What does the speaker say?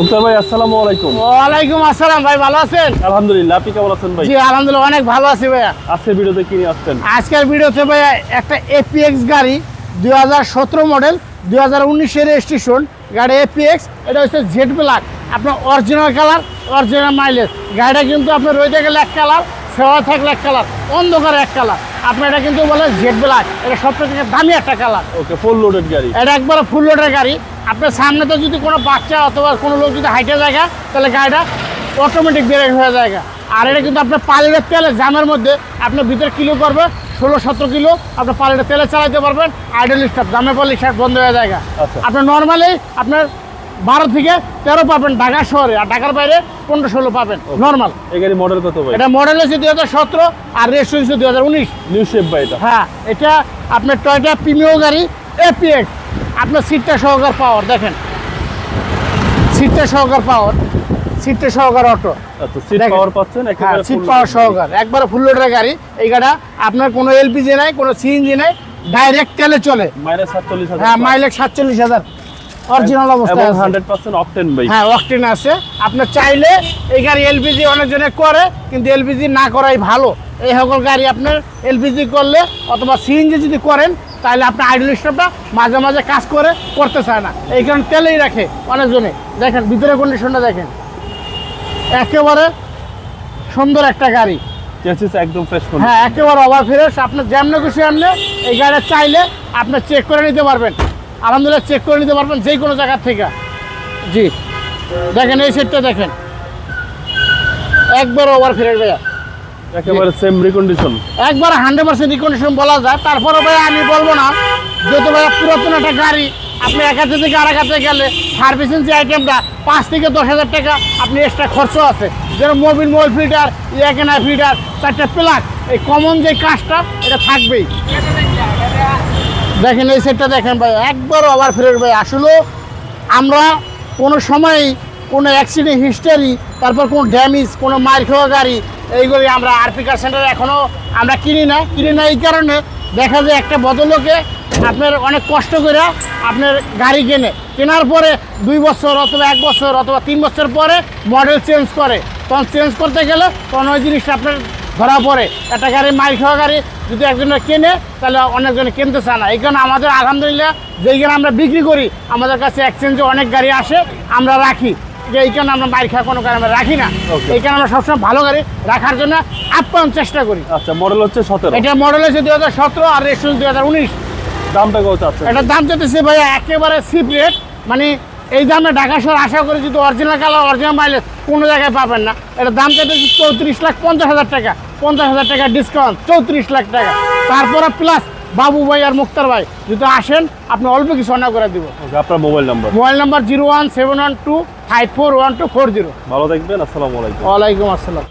মুক্তার ভাই আসসালামু আলাইকুম। ওয়ালাইকুম আসসালাম ভাই, ভালো আছেন? আলহামদুলিল্লাহ, আপনি কেমন আছেন ভাই? জি আলহামদুলিল্লাহ অনেক ভালো আছি ভাইয়া। আজকের ভিডিওতে কি নিয়ে আসছেন? আজকের ভিডিওতে ভাইয়া একটা এপিএক্স গাড়ি 2017 মডেল 2019 এর রেজিস্ট্রেশন গাড়ি এপিএক্স। এটা হচ্ছে জেড ব্ল্যাক, আপনার অরিজিনাল কালার, অরিজিনাল মাইলেজ। গাড়িটা কিন্তু আপনার রইতে গেলে এক কালার, সেবা থাকলে এক কালার, অন্ধকার এক কালার। আপনার এটা কিন্তু বলে জেড ব্ল্যাক, এটা সবথেকে দামি একটা কালার। ওকে, ফুল লোডেড গাড়ি। এটা একবারে ফুল লোডের গাড়ি। আপনার সামনে তো যদি কোনো বাচ্চা অথবা কোনো লোক যদি হাইটে জায়গা, তাহলে গাড়িটা অটোমেটিক ব্রেক হয়ে যায়। আর এটা কিন্তু আপনার পালিটের তেলে জামের মধ্যে আপনার ভিতরে কিলো করবে 16-17 কিলো। আপনার পালিটের তেলে চালাতে পারবেন। আইডল স্টার্ট, জামে পড়লে স্টার্ট বন্ধ হয়ে যায়। আপনার নর্মালি আপনার 12 থেকে 13 পাবেন ঢাকা শহরে, আর ঢাকার বাইরে 15-16 পাবেন নর্মাল। এই গাড়ি মডেল কত ভাই? এটা মডেল হচ্ছে 2017 আর রেজিস্ট্রেশন হচ্ছে 2019। নিউ শেপ ভাই এটা? হ্যাঁ, এটা আপনার টয়োটা প্রিমিয়াম গাড়ি এপিএক্স। আপনার সিটটা সহকার পাওয়ার দেখেন, সিটটা সহকার পাওয়ার, সিটটা সহকার অটো। আচ্ছা, সিট পাওয়ার পাচ্ছেন একেবারে সিট পাওয়ার সহকার, একবারে ফুল লোডের গাড়ি। এই গাড়িটা আপনার কোনো এলপিজি নাই, কোনো সিএনজি নাই, ডাইরেক্ট তেলে চলে। মাইলেজ 47,000। হ্যাঁ, মাইলেজ 47,000 অরিজিনাল অবস্থায় এবং আছে। 100% অকটেন ভাই। হ্যাঁ, অকটেন আছে। আপনার চাইলে এই গাড়ি এলপিজি অনেকজনে করে, কিন্তু এলপিজি না করাই ভালো। এই সকল গাড়ি আপনার এলপিজি করলে অথবা সিএনজি যদি করেন, তাহলে আপনার আইডল স্টপটা মাঝে মাঝে কাজ করতে চায় না, এই কারণে তেলেই রাখে অনেকজনে। দেখেন ভিতরে কন্ডিশনটা দেখেন, একেবারে সুন্দর একটা গাড়ি। চেসিস একদম ফ্রেশ কন্ডিশন। হ্যাঁ, একেবারে ওভার ফ্রেশ। আপনার যেমন খুশি আনলে এই গাড়ি চাইলে আপনার চেক করে নিতে পারবেন। আলহামদুলিল্লাহ চেক করে নিতে পারবেন যে কোনো জায়গার থেকে। জি দেখেন, এই সেটটা দেখেন, একবার ওভার ফ্রেশ ভাইয়া, একেবারে সেম রিকন্ডিশন, একবার 100% রিকন্ডিশন বলা যায়। তারপরে ভাই আমি বলবো না, যেহেতু ভাই পুরাতন একটা গাড়ি, আপনি এক হাতে থেকে আরেক হাতে গেলে সার্ভিসিং যে আইটেমটা 5 থেকে 10,000 টাকা আপনি এক্সট্রা খরচ আছে। যেমন মোবিল ফিল্টার, ইয়াকেনা ফিল্টার, 4টা প্লাগ, এই কমন যে কাজটা এটা থাকবেই। দেখেন এই সেটটা দেখেন ভাই, একবার ওভার ফ্রেশ ভাই। আসলে আমরা কোনো সময় কোনো অ্যাক্সিডেন্ট হিস্টোরি, তারপর কোনো ড্যামেজ, কোনো মার খাওয়া গাড়ি, এইগুলি আমরা আরপি কার সেন্টারে এখনও আমরা কিনি না। এই কারণে দেখা যায় একটা ভদ্রলোকে আপনার অনেক কষ্ট করে আপনার গাড়ি কেনার পরে 2 বছর অথবা 1 বছর অথবা 3 বছর পরে মডেল চেঞ্জ করে। তখন চেঞ্জ করতে গেলে তখন ওই জিনিসটা আপনার ধরা পড়ে। একটা গাড়ি মার খাওয়া গাড়ি যদি একজনে কেনে, তাহলে অনেকজনে কিনতে চায় না। এই কারণে আমাদের আলহামদুলিল্লাহ যেইখানে আমরা বিক্রি করি, আমাদের কাছে এক্সচেঞ্জে অনেক গাড়ি আসে, আমরা রাখি। এই কারণে আমরা মার খাওয়া কোনো গাড়ি আমরা রাখি না। এই কারণে আমরা সবসময় ভালো গাড়ি রাখার জন্য আপ্রাণ চেষ্টা করি। আচ্ছা, মডেল হচ্ছে 17। এটা মডেল হচ্ছে 2017 আর রেজিস্ট্রেশন 2019। দামটা কত আছে? এটার দাম চাইতেছে ভাইয়া একেবারে চিপ রেট। মানে এই দামে ঢাকা শহর আশা করি যদি অরিজিনাল কালার, অরিজিনাল মাইলেজ কোনো জায়গায় পাবেন না। এটার দাম চাইতেছে 34,50,000 টাকা, 50,000 টাকা ডিসকাউন্ট, 34 লাখ টাকা। তারপরে প্লাস বাবু ভাই আর মুক্তার ভাই যদি আসেন, আপনি অল্প কিছু অন্য করে দিব। আপনার মোবাইল নাম্বার? Mobile number 01712541240। ভালো থাকবেন, আসসালামু আলাইকুম। ওয়ালাইকুম আসসালাম।